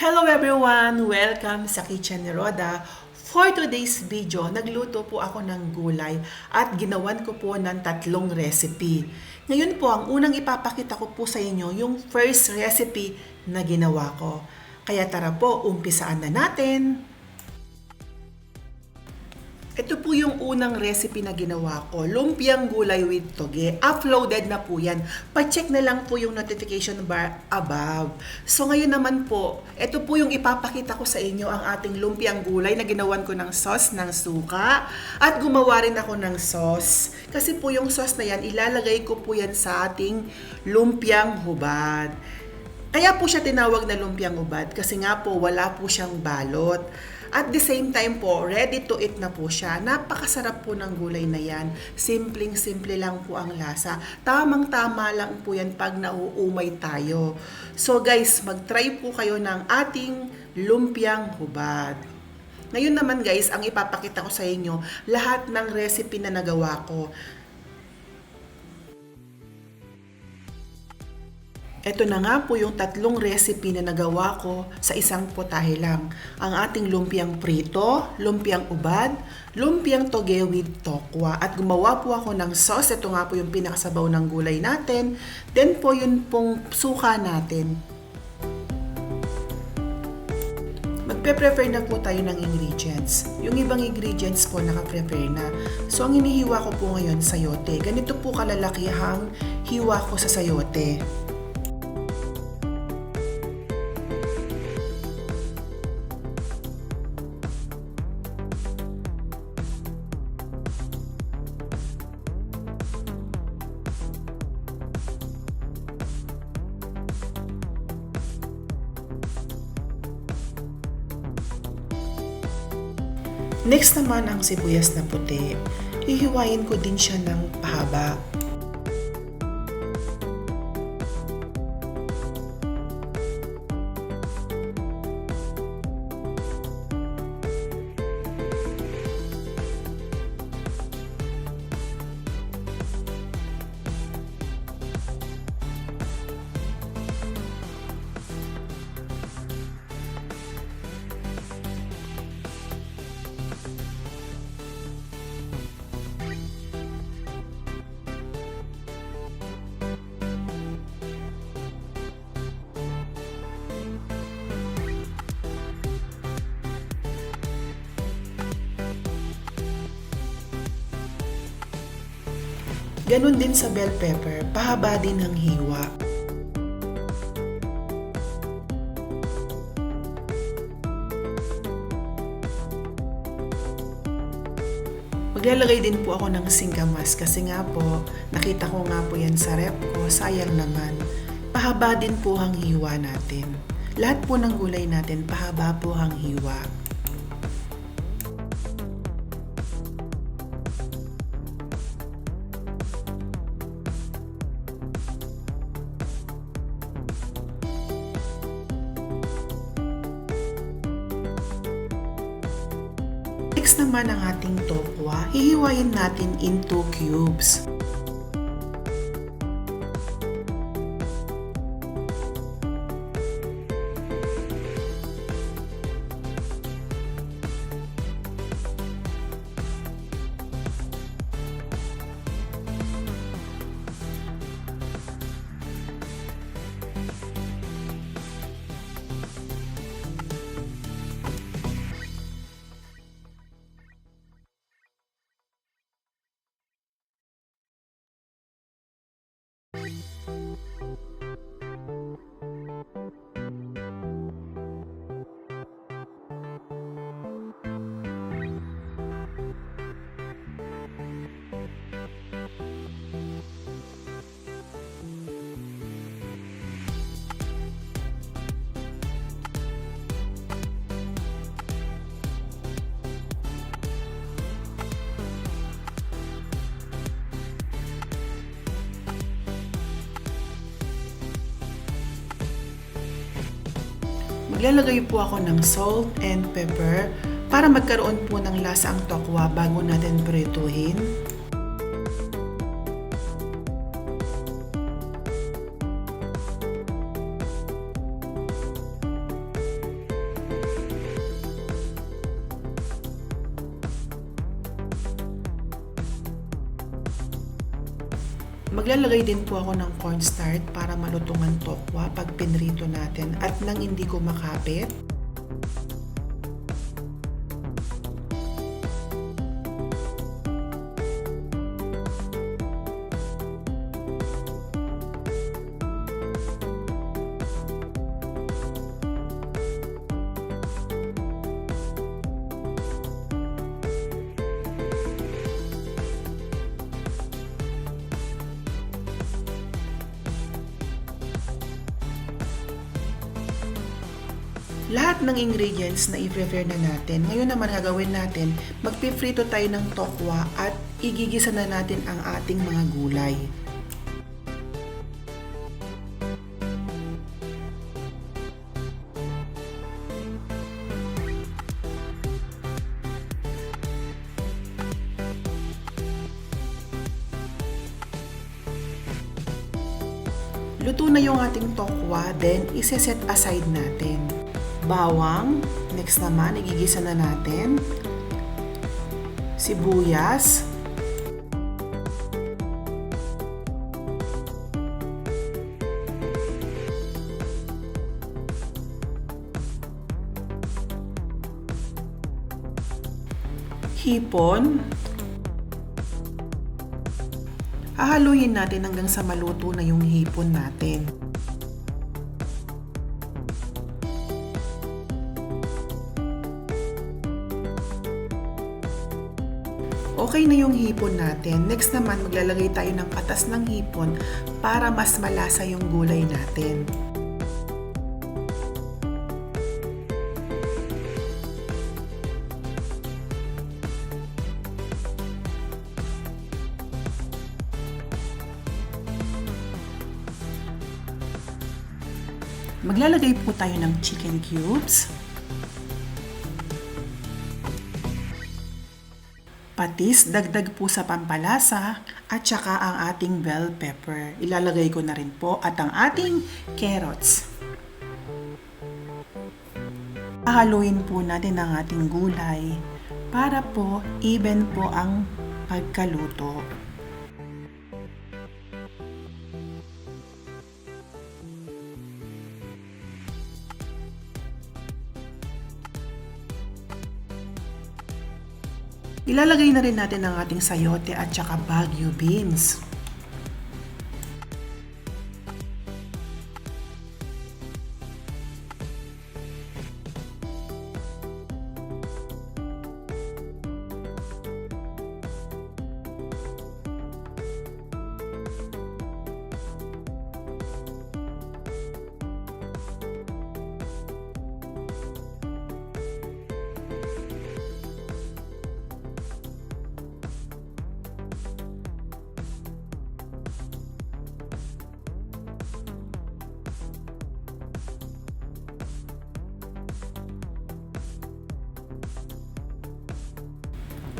Hello everyone! Welcome sa Kitchen ni Rhoda. For today's video, nagluto po ako ng gulay at ginawan ko po ng tatlong recipe. Ngayon po, ang unang ipapakita ko po sa inyo yung first recipe na ginawa ko. Kaya tara po, umpisaan na natin! Ito po yung unang recipe na ginawa ko, lumpiang gulay with toge. Uploaded na po yan. Pa-check na lang po yung notification bar above. So ngayon naman po, ito po yung ipapakita ko sa inyo ang ating lumpiang gulay na ginawan ko ng sauce ng suka. At gumawa rin ako ng sauce. Kasi po yung sauce na yan, ilalagay ko po yan sa ating lumpiang hubad. Kaya po siya tinawag na lumpiang hubad kasi nga po wala po siyang balot. At the same time po, ready to eat na po siya. Napakasarap po ng gulay na yan. Simpleng-simple lang po ang lasa. Tamang-tama lang po yan pag nauumay tayo. So guys, mag-try po kayo ng ating lumpiang hubad. Ngayon naman guys, ang ipapakita ko sa inyo, lahat ng recipe na nagawa ko. Ito na nga po yung tatlong recipe na nagawa ko sa isang putahe lang. Ang ating lumpiang prito, lumpiang ubad, lumpiang toge with tokwa. At gumawa po ako ng sauce. Ito nga po yung pinakasabaw ng gulay natin. Then po yun pong suka natin. Magpe-prepare na po tayo ng ingredients. Yung ibang ingredients po naka-prepare na. So ang inihiwa ko po ngayon, sayote. Ganito po kalalakihang hiwa ko sa sayote. Next naman ang sibuyas na puti. Hihiwain ko din siya ng pahaba. Ganon din sa bell pepper, pahaba din ang hiwa. Maglalagay din po ako ng singkamas kasi nga po, nakita ko nga po yan sa rep ko, sayang naman. Pahaba din po ang hiwa natin. Lahat po ng gulay natin, pahaba po ang hiwa. Next naman ang ating tokwa, hihiwain natin into cubes. Maglalagay po ako ng salt and pepper para magkaroon po ng lasa ang tokwa bago natin prituhin. Maglalagay din po ako ng cornstarch para malutungan tokwa pag pinrito natin at nang hindi ko makapit. Lahat ng ingredients na i-prepare na natin. Ngayon naman gagawin natin, magpiprito tayo ng tokwa at igigisa na natin ang ating mga gulay. Luto na yung ating tokwa, then ise-set aside natin. Bawang, next naman igigisa na natin. Sibuyas. Hipon. Hahaluin natin hanggang sa maluto na yung hipon natin. Okay na yung hipon natin. Next naman, maglalagay tayo ng katas ng hipon para mas malasa yung gulay natin. Maglalagay po tayo ng chicken cubes. Patis, dagdag po sa pampalasa, at saka ang ating bell pepper. Ilalagay ko na rin po at ang ating carrots. Hahaluin po natin ang ating gulay para po even po ang pagkaluto. Ilalagay na rin natin ang ating sayote at saka Baguio beans.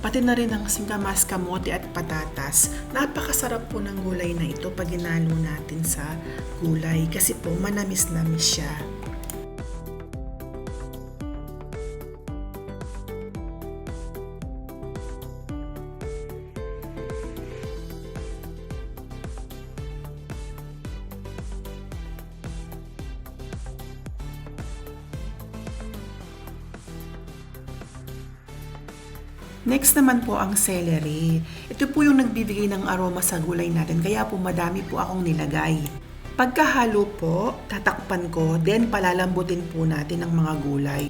Pati na rin ang singkamas, kamote at patatas. Napakasarap po ng gulay na ito pag ginalo natin sa gulay kasi po manamis-namis siya. Next naman po ang celery. Ito po yung nagbibigay ng aroma sa gulay natin, kaya po madami po akong nilagay. Pagkahalo po, tatakpan ko, then palalambutin po natin ang mga gulay.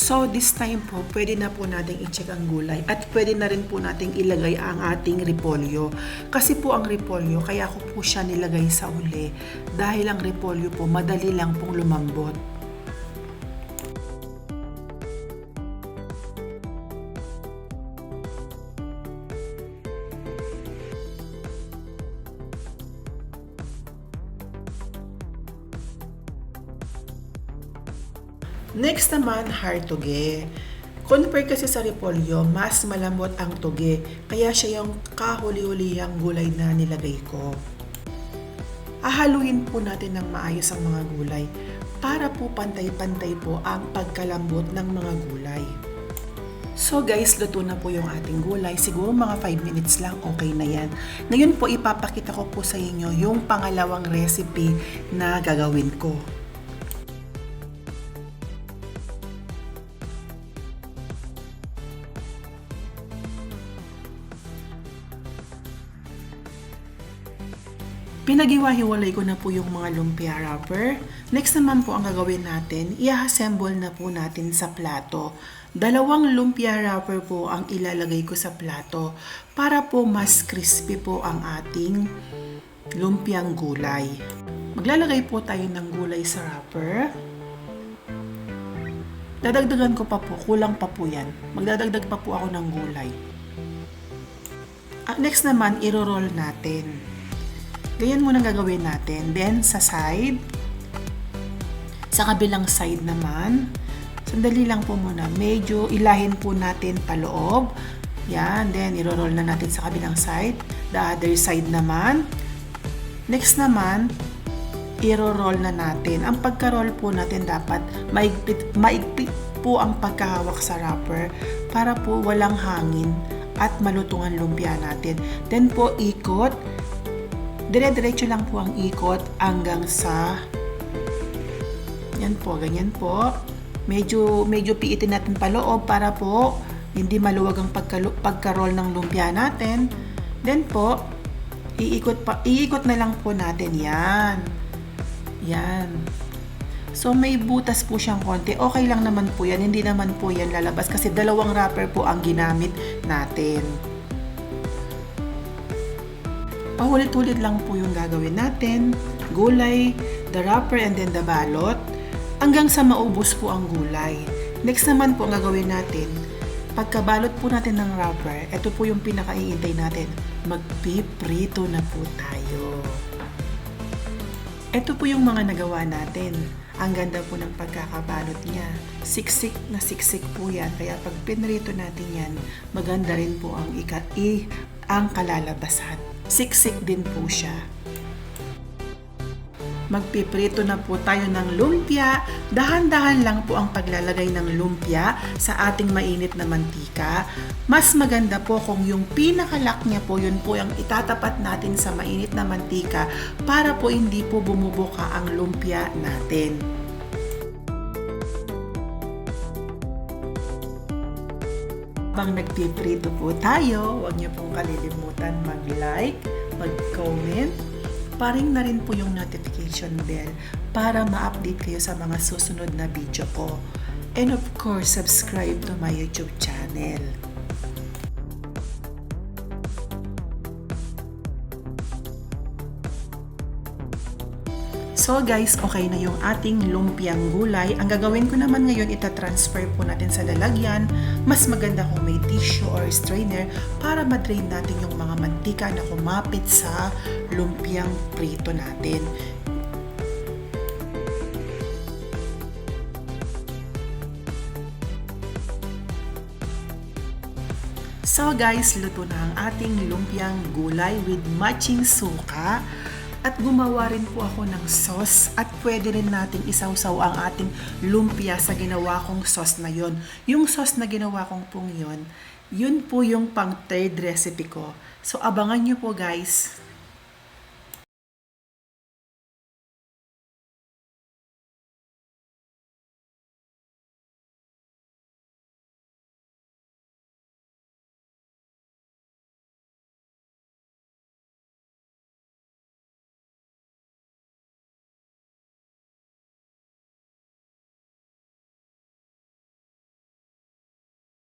So this time po, pwede na po nating i-check ang gulay at pwede na rin po nating ilagay ang ating repolyo. Kasi po ang repolyo, kaya ko po siya nilagay sa uli dahil ang repolyo po madali lang pong lumambot. Next naman, hard toge. Compare kasi sa repolyo, mas malambot ang toge, kaya siya yung kahuli-hulihang gulay na nilagay ko. Ahaluin po natin ng maayos ang mga gulay para po pantay-pantay po ang pagkalambot ng mga gulay. So guys, luto na po yung ating gulay. Siguro mga 5 minutes lang, okay na yan. Ngayon po, ipapakita ko po sa inyo yung pangalawang recipe na gagawin ko. Pinagiwa-hiwalay ko na po yung mga lumpia wrapper. Next naman po ang gagawin natin, i-assemble na po natin sa plato. 2 lumpia wrapper po ang ilalagay ko sa plato para po mas crispy po ang ating lumpiang gulay. Maglalagay po tayo ng gulay sa wrapper. Dadagdagan ko pa po, kulang pa po yan. Magdadagdag pa po ako ng gulay. Next naman, iro-roll natin. Ganyan muna gagawin natin. Then, sa side, sa kabilang side naman, sandali lang po muna. Medyo ilahin po natin paloob. Yan. Then, iro-roll na natin sa kabilang side. The other side naman. Next naman, iro-roll na natin. Ang pagka-roll po natin dapat maigpit po ang pagkahawak sa wrapper para po walang hangin at malutungan lumpia natin. Then po, ikot. Dire-diretso lang po ang ikot hanggang sa yan po, ganyan po. Medyo piitin natin paloob para po hindi maluwag ang pagka-roll ng lumpia natin. Then po, iikot na lang po natin yan. Yan. So may butas po siyang konti. Okay lang naman po yan. Hindi naman po yan lalabas kasi 2 wrapper po ang ginamit natin. Paulit-ulit lang po yung gagawin natin. Gulay, the wrapper, and then the balot. Hanggang sa maubos po ang gulay. Next naman po ang gagawin natin. Pagkabalot po natin ng wrapper, ito po yung pinakaiintay natin. Magpiprito na po tayo. Ito po yung mga nagawa natin. Ang ganda po ng pagkakabalot niya. Siksik na siksik po yan. Kaya pag pinrito natin yan, maganda rin po ang kalalabasan. Siksik din po siya. Magpiprito na po tayo ng lumpia. Dahan-dahan lang po ang paglalagay ng lumpia sa ating mainit na mantika. Mas maganda po kung yung pinakalak niya po, yun po yung itatapat natin sa mainit na mantika para po hindi po bumubuka ang lumpia natin. Habang nagpiprito po tayo, huwag niyo pong kalilimutan mag-like, mag-comment, paring na rin po yung notification bell para ma-update kayo sa mga susunod na video ko. And of course, subscribe to my YouTube channel. So guys, okay na yung ating lumpiang gulay. Ang gagawin ko naman ngayon, ita-transfer po natin sa lalagyan. Mas maganda kung may tissue or strainer para ma-drain natin yung mga mantika na kumapit sa lumpiang prito natin. So guys, luto na ang ating lumpiang gulay with matching suka. At gumawa rin po ako ng sauce at pwede rin nating isawsaw ang ating lumpia sa ginawa kong sauce na yon. Yung sauce na ginawa kong pong yun po yung pang third recipe ko. So abangan nyo po guys.